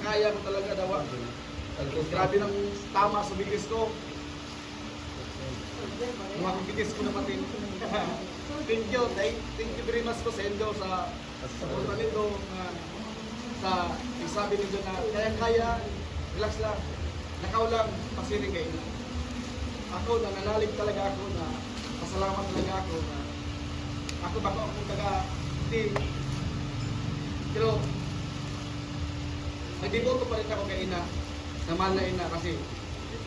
kaya ko talaga daw. Grabe ng tama sa bigis ko. Mga bigis ko na pati. Thank you very much po sa inyo sa punta nito sa isabi nito na kaya relax lang, nakaw lang, pasiring kayo. Ako nananalig talaga ako na pasalamat talaga ako na ako baka akong taga hindi pero nagdiboto pa rin ako kay ina na mahal na ina kasi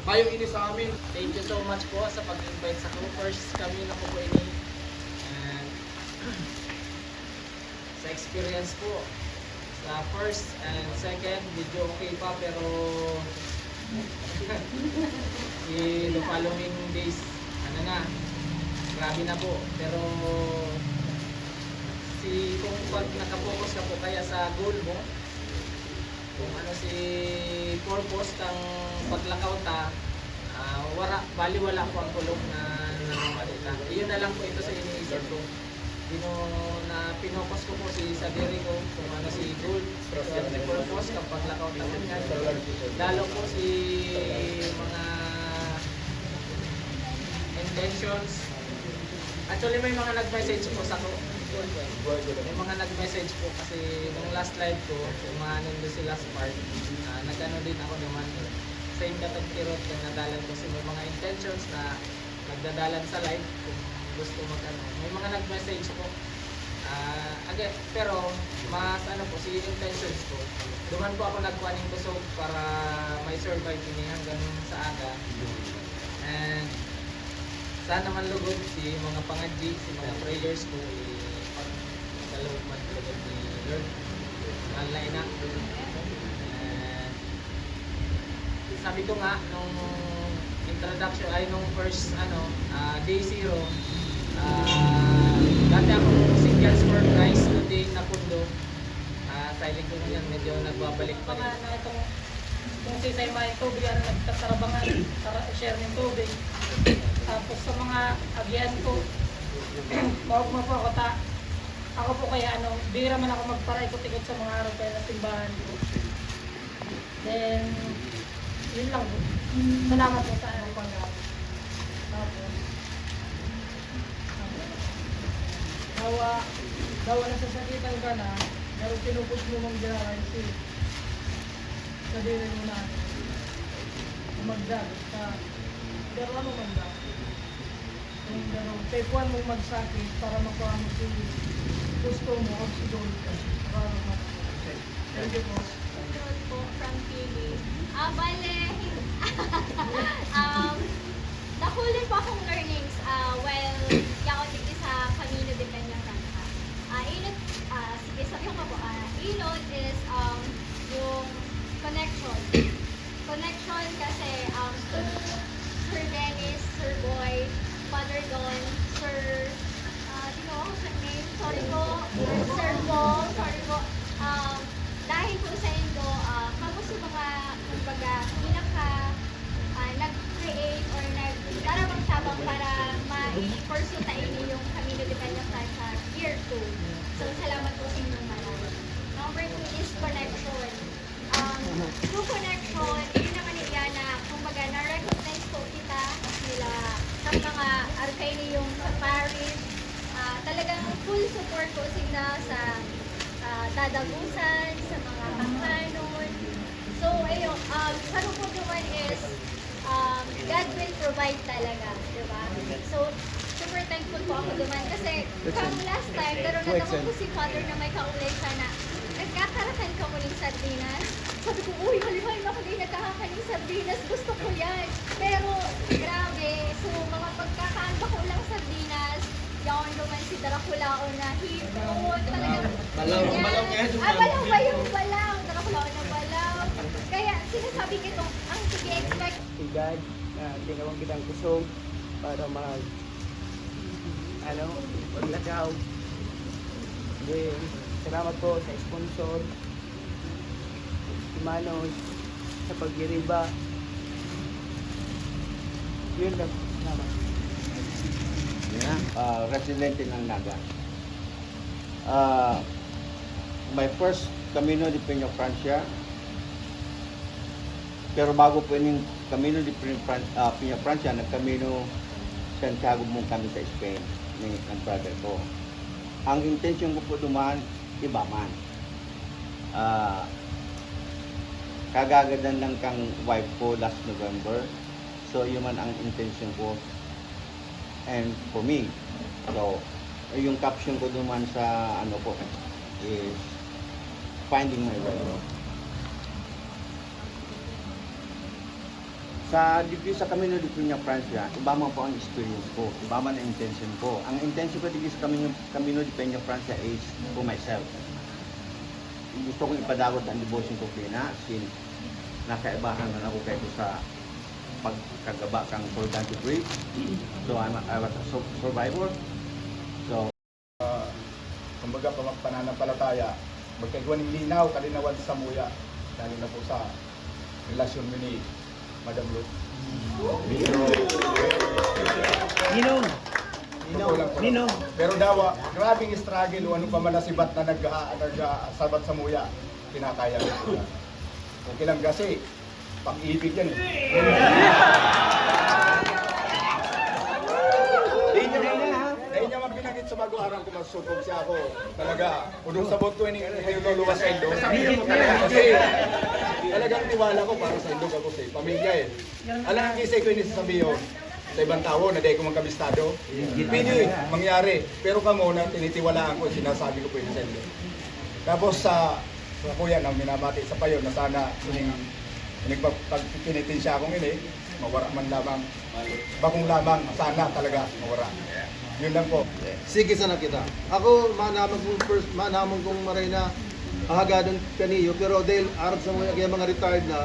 bayong ini sa amin. Thank you so much po sa pag-invite sa first kami na po po ini. And sa experience po, sa first and second, video okay pa pero the following days, ano na, grabe na po. Pero kung pag nakapokus ka po kaya sa goal mo, kung ano si purpose kang paglakaw ta, wala po ang kulong na namamalita. Iyon na lang po ito sa iniisip ko. Na pinokos ko po sa diri ko kung ano si goal, si purpose kang paglakaw ta ganyan. Lalo po si mga intentions. Actually may mga nag-message po sa ko. May mga nag-message po kasi nung last live ko, kumahanin doon si last part, nag-ano din ako naman, same katagkirot na nadalan ko kasi may mga intentions na nagdadalan sa live kung gusto mag-ano. May mga nag-message po. Again, pero mas ano po, si intentions ko. Duman po ako nagkuhaning kusog para may survive ini hanggang sa aga. And sana man lugod si mga pangadji, si mga prayers ko, dalawang man lugod ni Lord. Mahal na ina. And sabi ko nga, nung introduction, ay nung first, day 0, dati akong singles for Christ, today na pundo. Silent ko ngayon, medyo nagbabalik pa rin. Kung si Say May tubig, nagtatarabangan, share ng tubig. Tapos sa mga agyan ko, mawag mo po ako ako po kaya bira man ako magparaikot-ikot sa mga araw kaya na simbahan ko. Then, yun lang po. Salamat po sa pag-araw. Tapos, dawa nasasakitan ka na, pero pinupos mo mong generasi. Sa diri mo na, magdag ka. Pero ano magdag? Tepuan mo magsakit para makuha mo si gusto mo o si goal ka. Para mag-sakit. Thank you po. Control po from TV. Bale, nakulit po akong learnings while yakot dito sa Camino de Peña Franca. Sige, sabi ko po, ilot is yung connection. Connection kasi Sir Dennis, Sir Boy, Father Don, Sir, di ko ako sa name, sorry po, Sir Paul, sorry po. Dahil po sa inyo, kamo sa mga, kumbaga, nag-create or nagdarabang tabang para ma-pursue tayo yung Camino de Peña Franca year 2. So, salamat po sa inyong marami. Number 2 is connection. Through connection, yun naman niya na, kumbaga, na-recognize po kita nila sa mga arcane yung sa parish. Talagang full support po sila sa dadagusan, sa mga pangkanon. So, ayun, sa po naman is, God will provide talaga, di ba? So, super thankful po ako naman kasi from last time, pero natanong ko si Father na may kaulay siya na nagkakarakan ka muling sardinas. Sabi ko, uy, halimay na kami nagkakakaning sardinas, gusto ko yan. Pero, grabe, so mga pagkakaanda ko lang sardinas, yaon naman si Dracula o na hero, talagang Balaw niya. balaw, Dracula o na balaw. Kaya, sinasabi ko itong, ang sige expect. Si God na tinawag kitang kusog para maglakaw. Then, salamat po sa sponsor, si Manos, sa paggiriba. Yun lang. Salamat. Residente ng Naga. My first Camino de Peña Francia Pero bago po yung Camino de Piña Francia, nag-Camino Santiago mo kami sa Spain ng brother ko. Ang intention ko po dumaan, iba man. Kagagadan lang kang wife ko last November. So yun man ang intention ko. And for me, so yung caption ko duman sa ano po is finding my way. Sa dito sa Camino de Piña Francia, iba man po ang experience ko, iba man ang intention ko. Ang intention ko dito sa Camino de Piña Francia is for myself. Gusto kong ipadagot ang devotion ko kina since nakaibahan na ako kayo sa pagkagaba kang Sultan to Greece. So I was a survivor. So Kumbaga pananampalataya, magkaigwan ng linaw, kalinawan sa muya, lalo na po sa relasyon mo ni Madam Ruth. Ninong! Totoo lang po. Ninong! Pero dawa, grabing struggle, ano pa man na sibat na nag-sabat sa muya, kinakaya ko sila. Okay lang kasi, pag-ibig yan. Dahil niya man pinakit sa bago-arang ko masupog siya ako. Talaga, udong sabot ko yung hinululuwas sa Indo. Kasi talagang tiwala ko para sa Indo ako sa pamilya eh. Alam ang kisay ko yung sasabihin sa ibang tao na dahil ko magkabistado. Pwede mangyari. Pero kamo na tinitiwalaan ko, sinasabi ko po yun sa Indo. Tapos sa kuya na minabati sa payo na sana pagpinitin siya akong ini, mawara man lamang, bakong lamang, sana talaga mawara. Yun lang po. Sige sana kita. Ako manamang kong maray na ahagadon kaniyo pero dahil arab sa mga retired na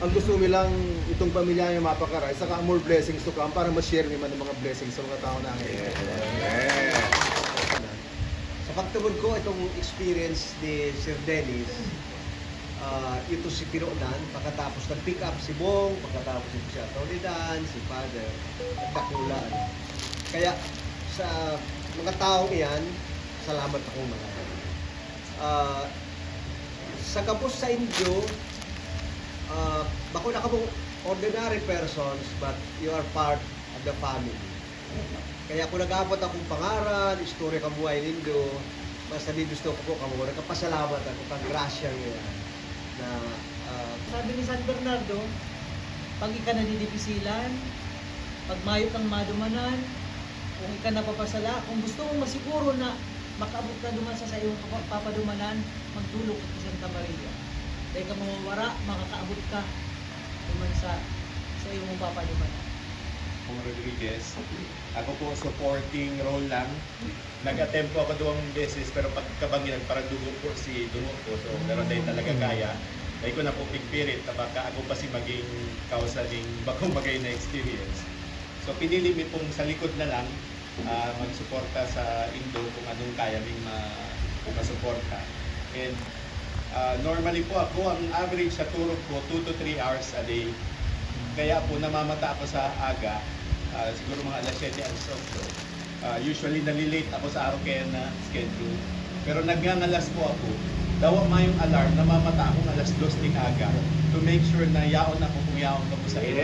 ang gusto nilang itong pamilya yung mapakaray saka more blessings to come para ma-share naman ng mga blessings sa mga tao natin. Sa pagtubod ko, itong experience ni Sir Dennis, ito si Pironan, pagkatapos nag-pick up si Bong, pagkatapos ito si Atty. Dan, si Father, nagkakulaan. Kaya sa mga taong iyan, salamat akong marami. Sa kapos sa Indio, bako na kamong ordinary persons, but you are part of the family. Kaya kung nag-abot akong pangaran, istorya kabuhay nindo, basta di gusto ko po kamo, nagkapasalamat ako kang grasya niya na Sabi ni San Bernardo, pag ika nadidipisilan, pag mayo kang madumanan, kung ika napapasala, kung gusto mong masiguro na makaabot ka duman sa iyong papadumanan, magdulog ka sa Santa Maria. Dahil ka mawawara, makakaabot ka duman sa iyong papadumanan. Rodriguez. Ako po supporting role lang. Nag-attempt po ako 2 beses pero pagkabanginan parang dugo po si dugo ko. So pero dahil talaga kaya. Dahil ko na po pigpirit na baka ako pa si maging kausaling bakong magay na experience. So pinili mi pong sa likod na lang magsuporta sa Indo kung anong kaya ming masuporta. And normally po ako, ang average sa turok ko 2 to 3 hours a day. Kaya po namamata ako sa aga, siguro mga alas 7 alas 8. Usually nalilate ako sa araw kaya na schedule. Pero nagngangalas po ako, dawa ma yung alarm, namamata akong alas 2 ting aga to make sure na yaon ako kung yaon ako sa iba.